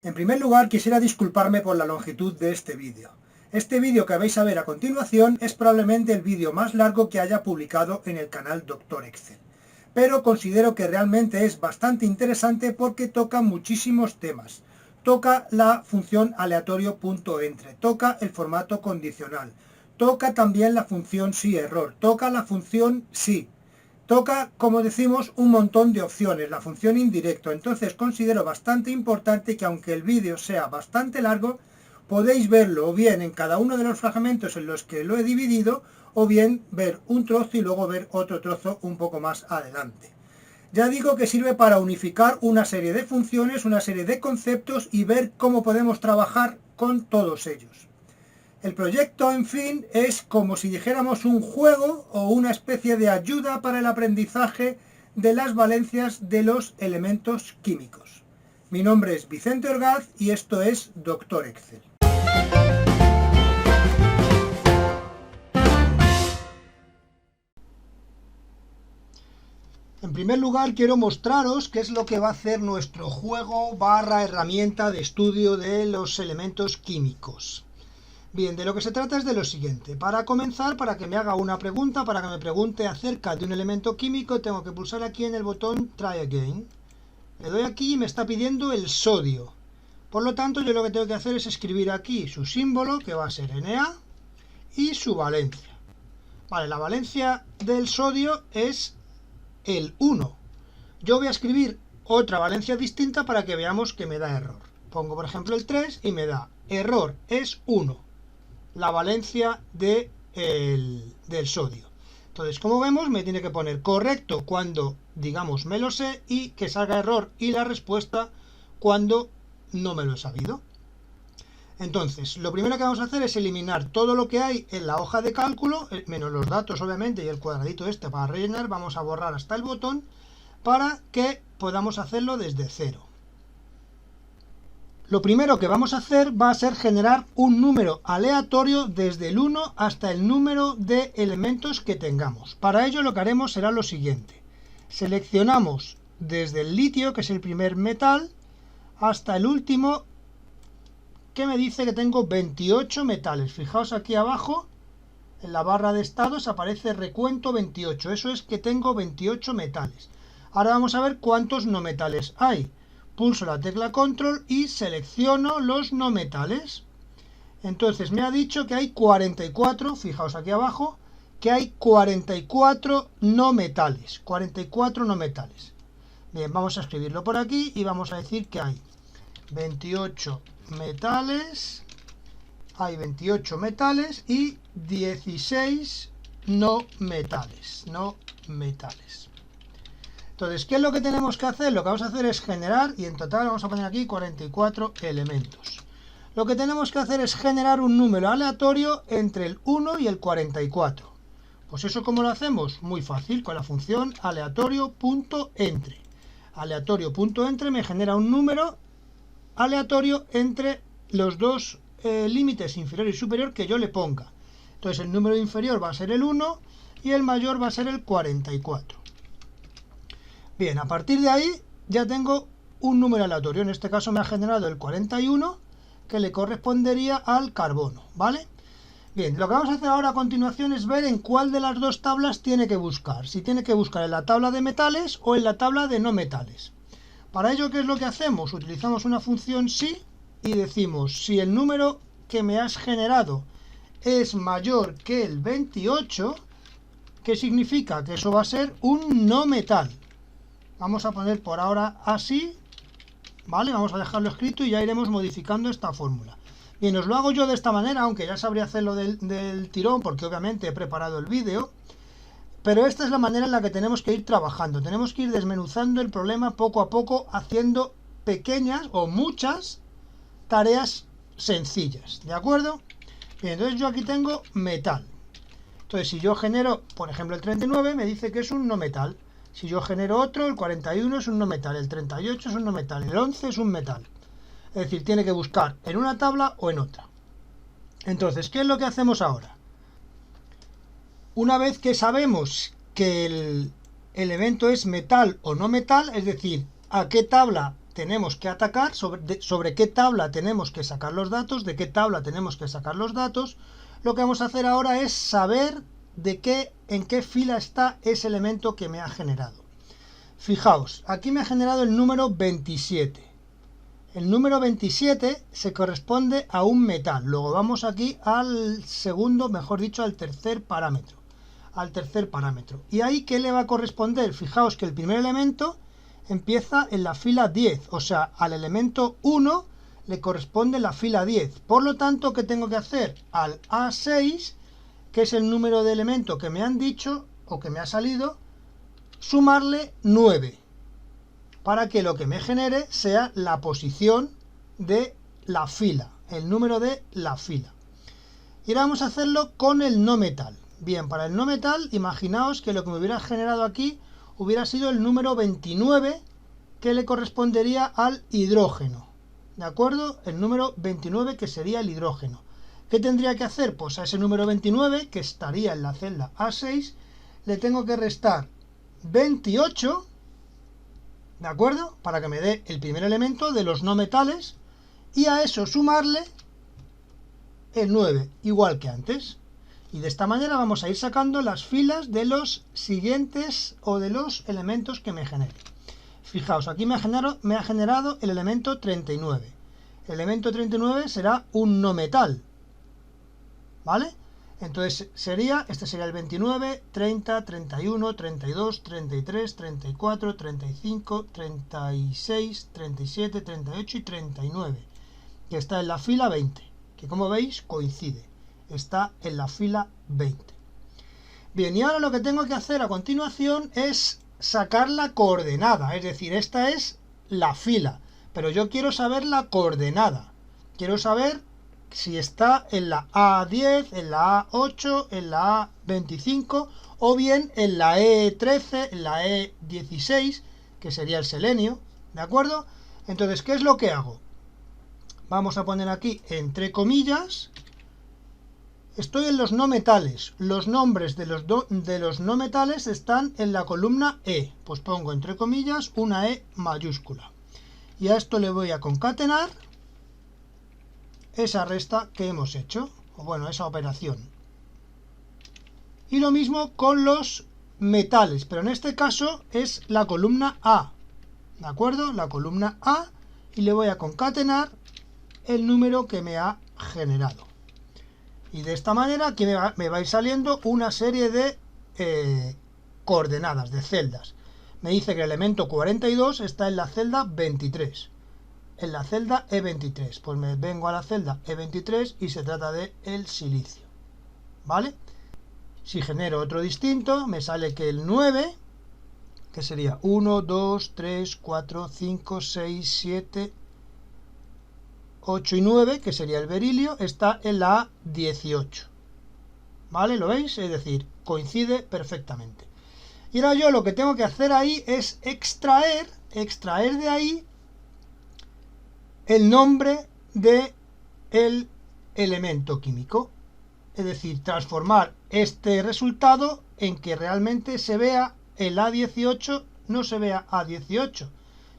En primer lugar, quisiera disculparme por la longitud de este vídeo. Este vídeo que vais a ver a continuación es probablemente el vídeo más largo que haya publicado en el canal Dr. Excel. Pero considero que realmente es bastante interesante porque toca muchísimos temas. Toca la función aleatorio.entre, toca el formato condicional, toca también la función si-error, toca la función si. Toca, como decimos, un montón de opciones, la función indirecto. Entonces considero bastante importante que aunque el vídeo sea bastante largo, podéis verlo o bien en cada uno de los fragmentos en los que lo he dividido, o bien ver un trozo y luego ver otro trozo un poco más adelante. Ya digo que sirve para unificar una serie de funciones, una serie de conceptos y ver cómo podemos trabajar con todos ellos. El proyecto, en fin, es como si dijéramos un juego o una especie de ayuda para el aprendizaje de las valencias de los elementos químicos. Mi nombre es Vicente Orgaz y esto es Dr. Excel. En primer lugar, quiero mostraros qué es lo que va a hacer nuestro juego barra herramienta de estudio de los elementos químicos. Bien, de lo que se trata es de lo siguiente. Para comenzar, para que me haga una pregunta, para que me pregunte acerca de un elemento químico, tengo que pulsar aquí en el botón Try Again. Le doy aquí y me está pidiendo el sodio. Por lo tanto, yo lo que tengo que hacer es escribir aquí su símbolo, que va a ser Na, y su valencia. Vale, la valencia del sodio es el 1. Yo voy a escribir otra valencia distinta para que veamos que me da error. Pongo, por ejemplo, el 3 y me da error, es 1. La valencia del sodio. Entonces, como vemos, me tiene que poner correcto cuando, digamos, me lo sé y que salga error y la respuesta cuando no me lo he sabido. Entonces, lo primero que vamos a hacer es eliminar todo lo que hay en la hoja de cálculo, menos los datos, obviamente, y el cuadradito este para rellenar. Vamos a borrar hasta el botón para que podamos hacerlo desde cero. Lo primero que vamos a hacer va a ser generar un número aleatorio desde el 1 hasta el número de elementos que tengamos. Para ello lo que haremos será lo siguiente. Seleccionamos desde el litio, que es el primer metal, hasta el último, que me dice que tengo 28 metales. Fijaos aquí abajo, en la barra de estados aparece recuento 28. Eso es que tengo 28 metales. Ahora vamos a ver cuántos no metales hay. Pulso la tecla control y selecciono los no metales. Entonces me ha dicho que hay 44, fijaos aquí abajo, que hay 44 no metales. 44 no metales. Bien, vamos a escribirlo por aquí y vamos a decir que hay 28 metales. Hay 28 metales y 16 no metales. No metales. Entonces, ¿qué es lo que tenemos que hacer? Lo que vamos a hacer es generar, y en total vamos a poner aquí 44 elementos. Lo que tenemos que hacer es generar un número aleatorio entre el 1 y el 44. Pues eso, ¿cómo lo hacemos? Muy fácil, con la función aleatorio.entre. Aleatorio.entre me genera un número aleatorio entre los dos límites inferior y superior que yo le ponga. Entonces, el número inferior va a ser el 1 y el mayor va a ser el 44. Bien, a partir de ahí ya tengo un número aleatorio. En este caso me ha generado el 41, que le correspondería al carbono, ¿vale? Bien, lo que vamos a hacer ahora a continuación es ver en cuál de las dos tablas tiene que buscar. Si tiene que buscar en la tabla de metales o en la tabla de no metales. Para ello, ¿qué es lo que hacemos? Utilizamos una función si y decimos si el número que me has generado es mayor que el 28, ¿qué significa? Que eso va a ser un no metal. Vamos a poner por ahora así, ¿vale? Vamos a dejarlo escrito y ya iremos modificando esta fórmula. Bien, os lo hago yo de esta manera, aunque ya sabría hacerlo del tirón, porque obviamente he preparado el vídeo. Pero esta es la manera en la que tenemos que ir trabajando. Tenemos que ir desmenuzando el problema poco a poco, haciendo pequeñas o muchas tareas sencillas, ¿de acuerdo? Bien, entonces yo aquí tengo metal. Entonces, si yo genero, por ejemplo, el 39, me dice que es un no metal. Si yo genero otro, el 41 es un no metal, el 38 es un no metal, el 11 es un metal. Es decir, tiene que buscar en una tabla o en otra. Entonces, ¿qué es lo que hacemos ahora? Una vez que sabemos que el elemento es metal o no metal, es decir, a qué tabla tenemos que atacar, sobre qué tabla tenemos que sacar los datos, de qué tabla tenemos que sacar los datos. Lo que vamos a hacer ahora es saber en qué fila está ese elemento que me ha generado. Fijaos, aquí me ha generado el número 27. El número 27 se corresponde a un metal. Luego vamos aquí al segundo, mejor dicho, al tercer parámetro. ¿Y ahí qué le va a corresponder? Fijaos que el primer elemento empieza en la fila 10. O sea, al elemento 1 le corresponde la fila 10. Por lo tanto, ¿qué tengo que hacer? Al A6, que es el número de elemento que me han dicho o que me ha salido, sumarle 9. Para que lo que me genere sea la posición de la fila, el número de la fila. Y ahora vamos a hacerlo con el no metal. Bien, para el no metal, imaginaos que lo que me hubiera generado aquí hubiera sido el número 29, que le correspondería al hidrógeno. ¿De acuerdo? El número 29, que sería el hidrógeno. ¿Qué tendría que hacer? Pues a ese número 29, que estaría en la celda A6, le tengo que restar 28, ¿de acuerdo? Para que me dé el primer elemento de los no metales, y a eso sumarle el 9, igual que antes. Y de esta manera vamos a ir sacando las filas de los siguientes o de los elementos que me genere. Fijaos, aquí me ha generado el elemento 39. El elemento 39 será un no metal, ¿vale? Entonces este sería el 29, 30, 31, 32, 33, 34, 35, 36, 37, 38 y 39, que está en la fila 20, que como veis coincide. Está en la fila 20. Bien, y ahora lo que tengo que hacer a continuación es sacar la coordenada, es decir, esta es la fila, pero yo quiero saber la coordenada. Quiero saber si está en la A10, en la A8, en la A25 o bien en la E13, en la E16, que sería el selenio, ¿de acuerdo? Entonces, ¿qué es lo que hago? Vamos a poner aquí entre comillas. Estoy en los no metales. Los nombres de los no metales están en la columna E. Pues pongo entre comillas una E mayúscula. Y a esto le voy a concatenar esa resta que hemos hecho. O bueno, esa operación. Y lo mismo con los metales. Pero en este caso es la columna A. ¿De acuerdo? La columna A. Y le voy a concatenar el número que me ha generado. Y de esta manera aquí me va a ir saliendo una serie de coordenadas, de celdas. Me dice que el elemento 42 está en la celda 23. En la celda E23. Pues me vengo a la celda E23 y se trata de el silicio. ¿Vale? Si genero otro distinto, me sale que el 9, que sería 1, 2, 3, 4, 5, 6, 7... 8 y 9, que sería el berilio, está en la A18. ¿Vale? ¿Lo veis? Es decir, coincide perfectamente. Y ahora yo lo que tengo que hacer ahí es extraer de ahí el nombre del elemento químico. Es decir, transformar este resultado en que realmente se vea el A18, no se vea A18,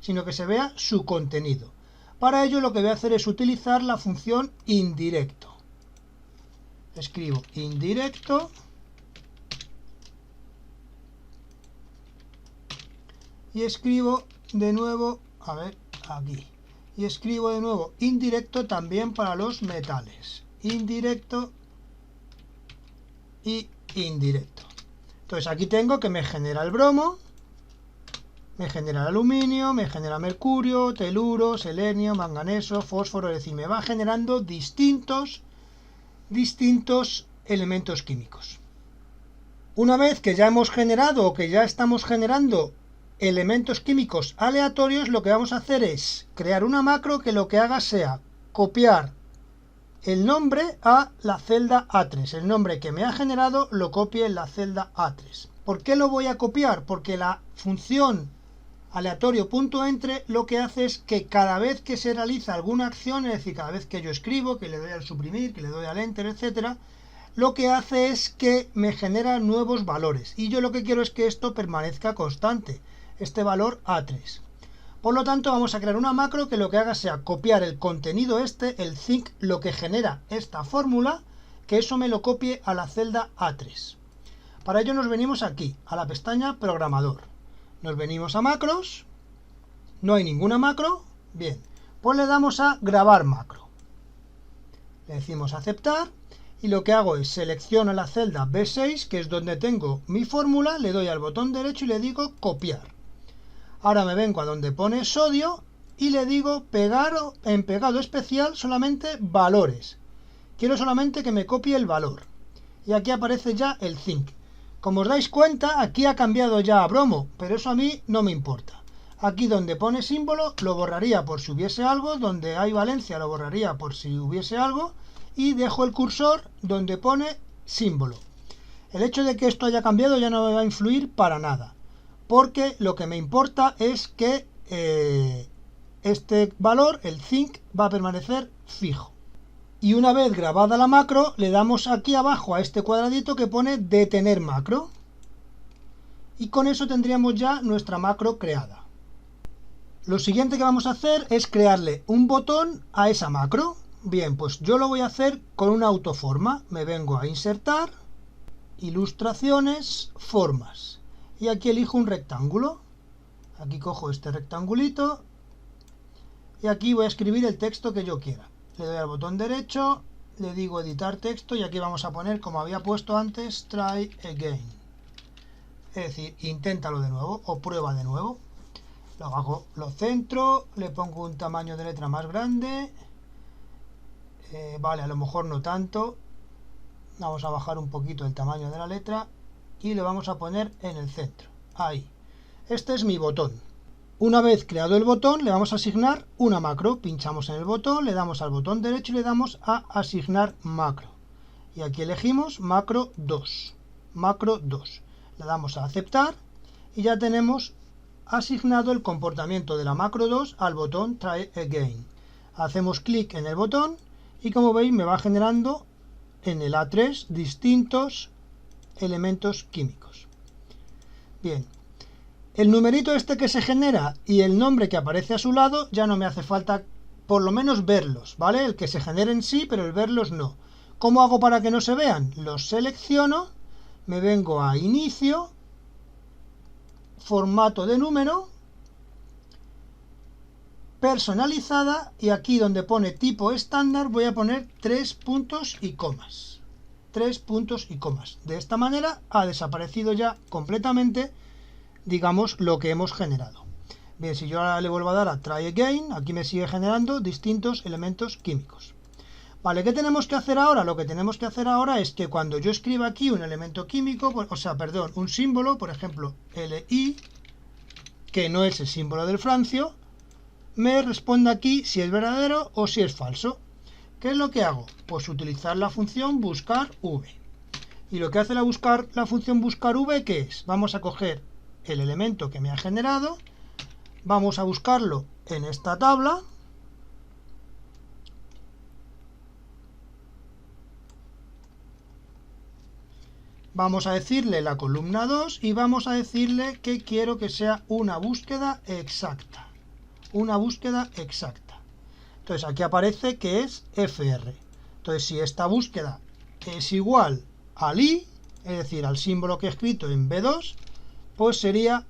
sino que se vea su contenido. Para ello lo que voy a hacer es utilizar la función indirecto. Escribo indirecto y escribo de nuevo, a ver, aquí. Y escribo de nuevo indirecto también para los metales. Indirecto y indirecto. Entonces aquí tengo que me genera el bromo, me genera el aluminio, me genera mercurio, teluro, selenio, manganeso, fósforo, es decir, me va generando distintos elementos químicos. Una vez que ya hemos generado o que ya estamos generando elementos químicos aleatorios, lo que vamos a hacer es crear una macro que lo que haga sea copiar el nombre a la celda A3. El nombre que me ha generado lo copie en la celda A3. ¿Por qué lo voy a copiar? Porque la función aleatorio.entre lo que hace es que cada vez que se realiza alguna acción, es decir, cada vez que yo escribo, que le doy al suprimir, que le doy al enter, etcétera, lo que hace es que me genera nuevos valores. Y yo lo que quiero es que esto permanezca constante, este valor A3. Por lo tanto, vamos a crear una macro que lo que haga sea copiar el contenido el zinc, lo que genera esta fórmula, que eso me lo copie a la celda A3. Para ello nos venimos aquí, a la pestaña Programador. Nos venimos a Macros. No hay ninguna macro. Bien, pues le damos a Grabar macro. Le decimos Aceptar. Y lo que hago es selecciono la celda B6, que es donde tengo mi fórmula, le doy al botón derecho y le digo Copiar. Ahora me vengo a donde pone sodio y le digo pegar en pegado especial solamente valores. Quiero solamente que me copie el valor. Y aquí aparece ya el zinc. Como os dais cuenta, aquí ha cambiado ya a bromo, pero eso a mí no me importa. Aquí donde pone símbolo lo borraría por si hubiese algo, donde hay valencia lo borraría por si hubiese algo, y dejo el cursor donde pone símbolo. El hecho de que esto haya cambiado ya no me va a influir para nada, porque lo que me importa es que este valor, el zinc, va a permanecer fijo. Y una vez grabada la macro, le damos aquí abajo a este cuadradito que pone detener macro. Y con eso tendríamos ya nuestra macro creada. Lo siguiente que vamos a hacer es crearle un botón a esa macro. Bien, pues yo lo voy a hacer con una autoforma. Me vengo a insertar, ilustraciones, formas. Y aquí elijo un rectángulo. Aquí cojo este rectangulito. Y aquí voy a escribir el texto que yo quiera. Le doy al botón derecho, le digo editar texto y aquí vamos a poner, como había puesto antes, try again. Es decir, inténtalo de nuevo o prueba de nuevo. Lo centro, le pongo un tamaño de letra más grande. Vale, a lo mejor no tanto. Vamos a bajar un poquito el tamaño de la letra y lo vamos a poner en el centro. Ahí. Este es mi botón. Una vez creado el botón, le vamos a asignar una macro. Pinchamos en el botón, le damos al botón derecho y le damos a asignar macro. Y aquí elegimos macro 2. Macro 2. Le damos a aceptar y ya tenemos asignado el comportamiento de la macro 2 al botón Try Again. Hacemos clic en el botón y como veis me va generando en el A3 distintos elementos químicos. Bien. El numerito este que se genera y el nombre que aparece a su lado ya no me hace falta por lo menos verlos, ¿vale? El que se genere en sí, pero el verlos no. ¿Cómo hago para que no se vean? Los selecciono, me vengo a inicio, formato de número, personalizada y aquí donde pone tipo estándar voy a poner 3 puntos y comas. 3 puntos y comas. De esta manera ha desaparecido ya completamente, digamos, lo que hemos generado. Bien, si yo ahora le vuelvo a dar a Try Again, aquí me sigue generando distintos elementos químicos. Vale, ¿qué tenemos que hacer ahora? Lo que tenemos que hacer ahora es que cuando yo escriba aquí un elemento químico, un símbolo, por ejemplo, Li, que no es el símbolo del francio, me responda aquí si es verdadero o si es falso. ¿Qué es lo que hago? Pues utilizar la función buscar v. Y lo que hace la función buscar v, ¿qué es? Vamos a coger el elemento que me ha generado, vamos a buscarlo en esta tabla, vamos a decirle la columna 2 y vamos a decirle que quiero que sea una búsqueda exacta. Una búsqueda exacta. Entonces aquí aparece que es FR. Entonces si esta búsqueda es igual al I, es decir, al símbolo que he escrito en B2, pues sería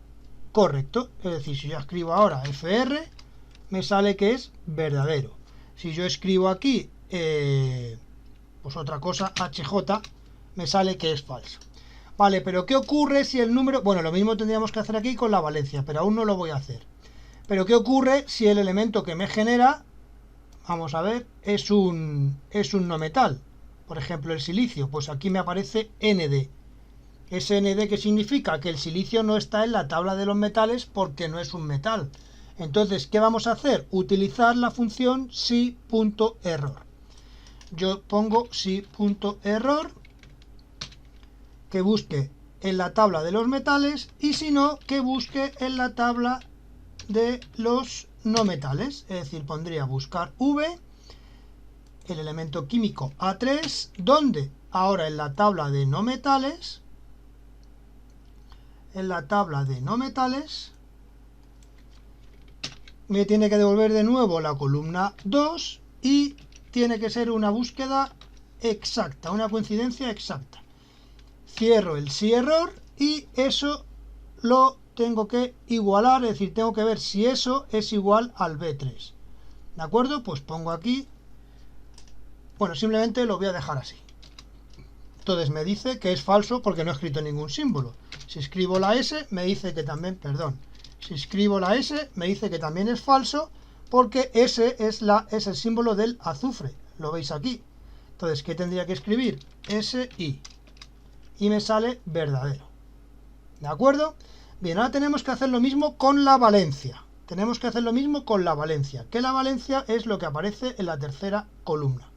correcto. Es decir, si yo escribo ahora FR, me sale que es verdadero. Si yo escribo aquí, pues otra cosa, HJ, me sale que es falso. Vale, pero ¿qué ocurre si el número...? Bueno, lo mismo tendríamos que hacer aquí con la valencia, pero aún no lo voy a hacer. Pero ¿qué ocurre si el elemento que me genera, vamos a ver, es un no metal? Por ejemplo, el silicio, pues aquí me aparece ND. ¿Ese ND qué significa? Que el silicio no está en la tabla de los metales porque no es un metal. Entonces, ¿qué vamos a hacer? Utilizar la función si.error. Yo pongo si.error, que busque en la tabla de los metales, y si no, que busque en la tabla de los no metales. Es decir, pondría buscar V, el elemento químico A3, donde ahora en la tabla de no metales, me tiene que devolver de nuevo la columna 2 y tiene que ser una búsqueda exacta, una coincidencia exacta. Cierro el sí error y eso lo tengo que igualar, es decir, tengo que ver si eso es igual al B3. ¿De acuerdo? Pues pongo aquí, bueno, simplemente lo voy a dejar así. Entonces me dice que es falso porque no he escrito ningún símbolo. Si escribo la S, me dice que también, perdón, si escribo la S, me dice que también es falso porque S es el símbolo del azufre. Lo veis aquí. Entonces, ¿qué tendría que escribir? SI. Y me sale verdadero. ¿De acuerdo? Bien, ahora tenemos que hacer lo mismo con la valencia. Tenemos que hacer lo mismo con la valencia. Que la valencia es lo que aparece en la tercera columna.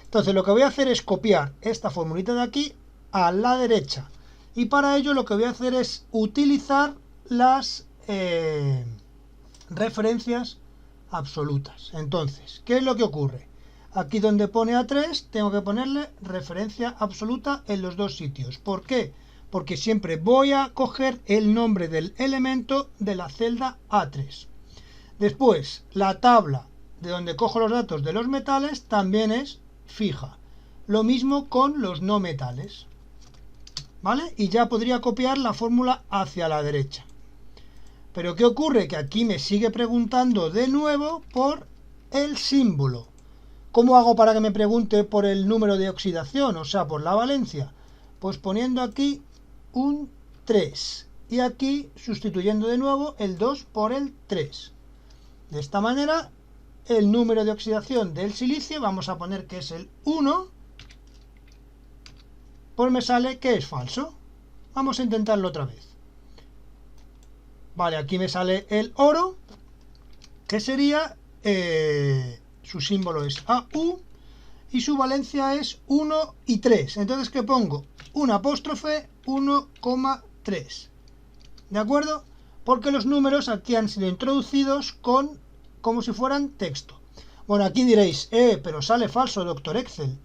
Entonces, lo que voy a hacer es copiar esta formulita de aquí a la derecha. Y para ello lo que voy a hacer es utilizar las referencias absolutas. Entonces, ¿qué es lo que ocurre? Aquí donde pone A3 tengo que ponerle referencia absoluta en los dos sitios. ¿Por qué? Porque siempre voy a coger el nombre del elemento de la celda A3. Después, la tabla de donde cojo los datos de los metales también es fija. Lo mismo con los no metales. ¿Vale? Y ya podría copiar la fórmula hacia la derecha. Pero ¿qué ocurre? Que aquí me sigue preguntando de nuevo por el símbolo. ¿Cómo hago para que me pregunte por el número de oxidación? O sea, por la valencia. Pues poniendo aquí un 3. Y aquí sustituyendo de nuevo el 2 por el 3. De esta manera, el número de oxidación del silicio, vamos a poner que es el 1, pues me sale que es falso. Vamos a intentarlo otra vez. Vale, aquí me sale el oro, que sería, su símbolo es AU, y su valencia es 1 y 3. Entonces, ¿qué pongo? Un apóstrofe 1,3. ¿De acuerdo? Porque los números aquí han sido introducidos como si fueran texto. Bueno, aquí diréis, pero sale falso, doctor Excel,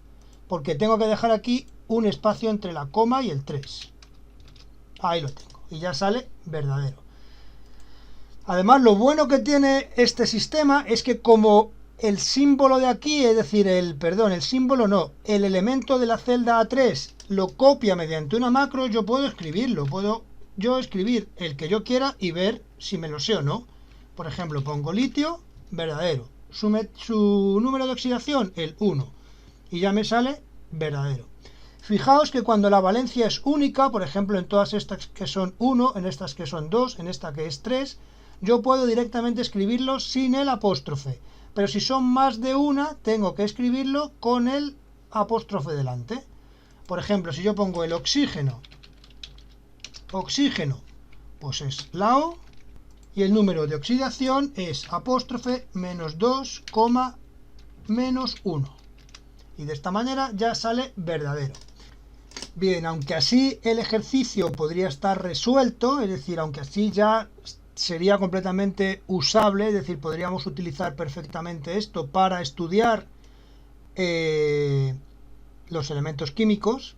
porque tengo que dejar aquí un espacio entre la coma y el 3. Ahí lo tengo. Y ya sale verdadero. Además, lo bueno que tiene este sistema es que como el símbolo de aquí, es decir, el elemento de la celda A3 lo copia mediante una macro, yo puedo escribirlo. Puedo yo escribir el que yo quiera y ver si me lo sé o no. Por ejemplo, pongo litio, verdadero. Su número de oxidación, el 1. Y ya me sale verdadero. Fijaos que cuando la valencia es única, por ejemplo, en todas estas que son 1, en estas que son 2, en esta que es 3, yo puedo directamente escribirlo sin el apóstrofe. Pero si son más de una, tengo que escribirlo con el apóstrofe delante. Por ejemplo, si yo pongo el oxígeno, pues es la O, y el número de oxidación es apóstrofe menos 2, menos 1. Y de esta manera ya sale verdadero. Bien, aunque así el ejercicio podría estar resuelto, es decir, aunque así ya sería completamente usable, es decir, podríamos utilizar perfectamente esto para estudiar los elementos químicos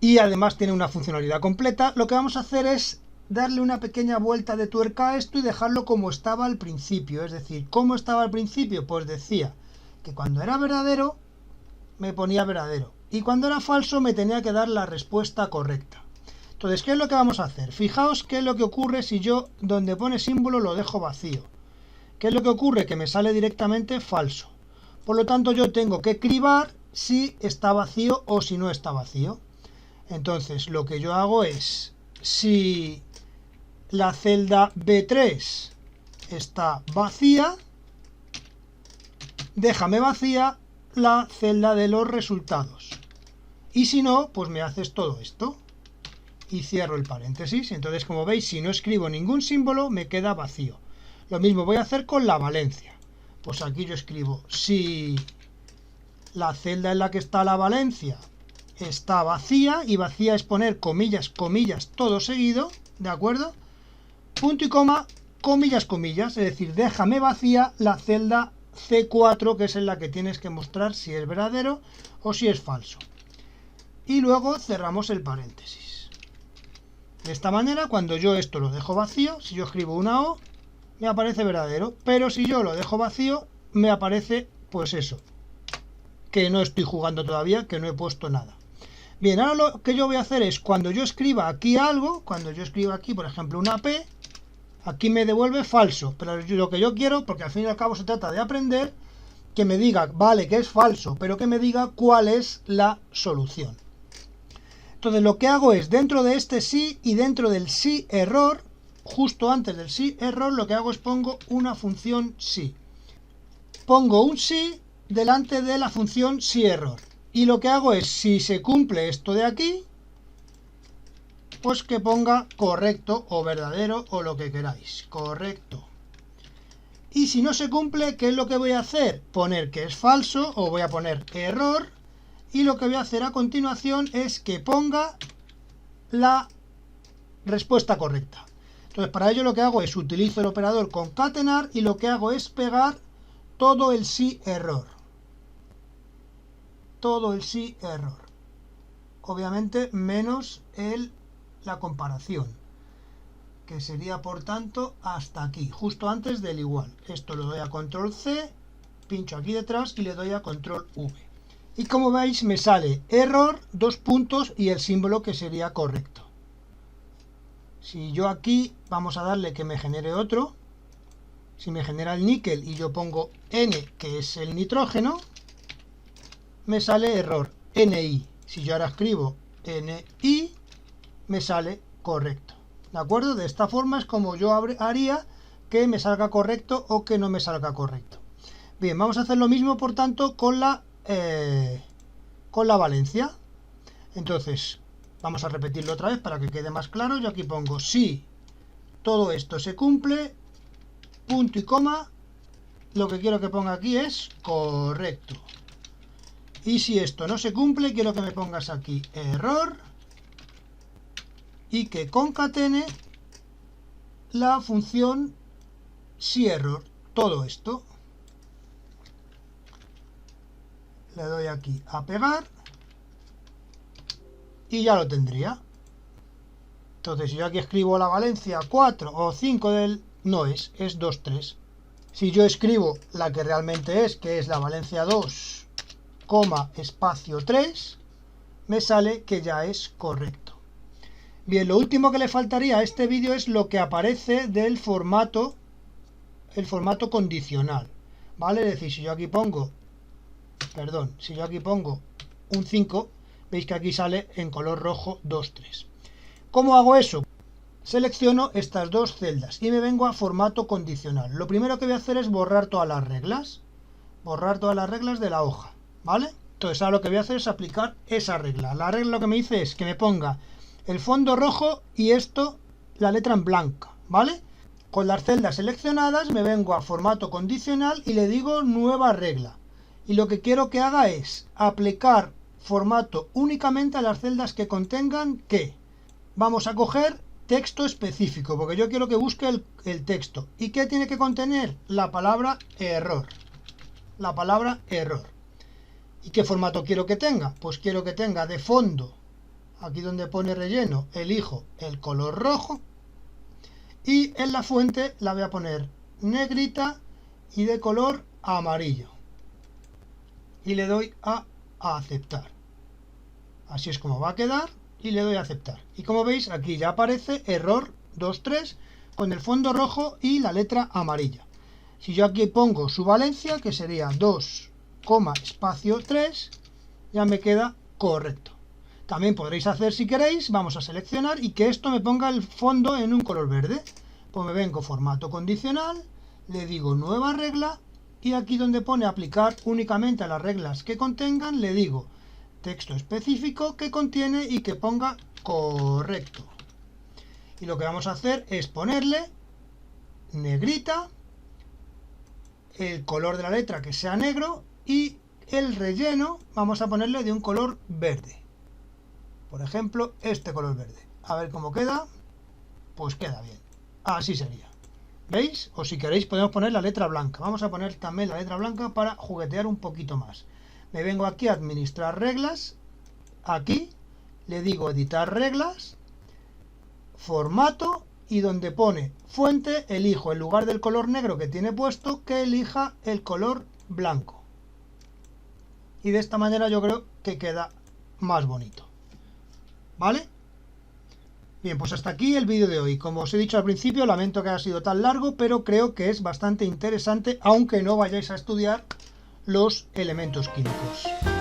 y además tiene una funcionalidad completa, lo que vamos a hacer es darle una pequeña vuelta de tuerca a esto y dejarlo como estaba al principio. Es decir, ¿cómo estaba al principio? Pues decía que cuando era verdadero me ponía verdadero y cuando era falso me tenía que dar la respuesta correcta. Entonces, ¿qué es lo que vamos a hacer? Fijaos qué es lo que ocurre si yo donde pone símbolo lo dejo vacío. ¿Qué es lo que ocurre? Que me sale directamente falso. Por lo tanto, yo tengo que cribar si está vacío o si no está vacío. Entonces, lo que yo hago es, si la celda B3 está vacía, déjame vacía la celda de los resultados. Y si no, pues me haces todo esto. Y cierro el paréntesis. Entonces, como veis, si no escribo ningún símbolo, me queda vacío. Lo mismo voy a hacer con la valencia. Pues aquí yo escribo, si la celda en la que está la valencia está vacía, y vacía es poner comillas, comillas, todo seguido, ¿de acuerdo? Punto y coma, comillas, comillas, es decir, déjame vacía la celda C4, que es en la que tienes que mostrar si es verdadero o si es falso. Y luego cerramos el paréntesis. De esta manera, cuando yo esto lo dejo vacío, si yo escribo una O, me aparece verdadero, pero si yo lo dejo vacío, me aparece pues eso, que no estoy jugando todavía, que no he puesto nada. Bien, ahora lo que yo voy a hacer es, cuando yo escriba aquí algo, cuando yo escriba aquí, por ejemplo, una P, aquí me devuelve falso, pero lo que yo quiero, porque al fin y al cabo se trata de aprender, que me diga, vale, que es falso, pero que me diga cuál es la solución. Entonces lo que hago es, dentro de este sí y dentro del sí error, justo antes del sí error, lo que hago es pongo una función sí. Pongo un sí delante de la función sí error. Y lo que hago es, si se cumple esto de aquí, pues que ponga correcto o verdadero o lo que queráis. Correcto. Y si no se cumple, ¿qué es lo que voy a hacer? Poner que es falso o voy a poner error. Y lo que voy a hacer a continuación es que ponga la respuesta correcta. Entonces, para ello lo que hago es utilizo el operador concatenar y lo que hago es pegar todo el sí error. Todo el sí error. Obviamente menos la comparación, que sería por tanto hasta aquí, justo antes del igual. Esto lo doy a control C, pincho aquí detrás y le doy a control V. Y como veis me sale error, 2 puntos y el símbolo que sería correcto. Si yo aquí vamos a darle que me genere otro, si me genera el níquel y yo pongo N, que es el nitrógeno, me sale error, NI. Si yo ahora escribo NI, me sale correcto. ¿De acuerdo? De esta forma es como yo haría que me salga correcto o que no me salga correcto. Bien, vamos a hacer lo mismo, por tanto, con la valencia. Entonces, vamos a repetirlo otra vez para que quede más claro. Yo aquí pongo si todo esto se cumple, punto y coma, lo que quiero que ponga aquí es correcto. Y si esto no se cumple, quiero que me pongas aquí error y que concatene la función si error. Todo esto. Le doy aquí a pegar y ya lo tendría. Entonces, si yo aquí escribo la valencia 4 o 5 del... no es 2, 3. Si yo escribo la que realmente es, que es la valencia 2, espacio 3, me sale que ya es correcto. Bien, lo último que le faltaría a este vídeo es lo que aparece del formato, el formato condicional, ¿vale? Es decir, si yo aquí pongo, si yo aquí pongo un 5, veis que aquí sale en color rojo 2, 3. ¿Cómo hago eso? Selecciono estas dos celdas y me vengo a formato condicional. Lo primero que voy a hacer es borrar todas las reglas de la hoja, ¿vale? Entonces ahora lo que voy a hacer es aplicar esa regla. La regla lo que me dice es que me ponga el fondo rojo y esto, la letra en blanca, ¿vale? Con las celdas seleccionadas me vengo a formato condicional y le digo nueva regla. Y lo que quiero que haga es aplicar formato únicamente a las celdas que contengan que vamos a coger texto específico, porque yo quiero que busque el texto. ¿Y qué tiene que contener? La palabra error. La palabra error. ¿Y qué formato quiero que tenga? Pues quiero que tenga de fondo, aquí donde pone relleno, elijo el color rojo. Y en la fuente la voy a poner negrita y de color amarillo. Y le doy a aceptar. Así es como va a quedar. Y le doy a aceptar. Y como veis, aquí ya aparece error 23 con el fondo rojo y la letra amarilla. Si yo aquí pongo su valencia, que sería 2, espacio 3, ya me queda correcto. También podréis hacer si queréis, vamos a seleccionar y que esto me ponga el fondo en un color verde. Pues me vengo formato condicional, le digo nueva regla y aquí donde pone aplicar únicamente a las reglas que contengan, le digo texto específico que contiene y que ponga correcto. Y lo que vamos a hacer es ponerle negrita, el color de la letra que sea negro y el relleno vamos a ponerle de un color verde. Por ejemplo, este color verde. A ver cómo queda. Pues queda bien. Así sería. ¿Veis? O si queréis podemos poner la letra blanca. Vamos a poner también la letra blanca para juguetear un poquito más. Me vengo aquí a administrar reglas, aquí le digo editar reglas, formato y donde pone fuente elijo, en lugar del color negro que tiene puesto, que elija el color blanco. Y de esta manera yo creo que queda más bonito. ¿Vale? Bien, pues hasta aquí el vídeo de hoy. Como os he dicho al principio, lamento que haya sido tan largo, pero creo que es bastante interesante, aunque no vayáis a estudiar los elementos químicos.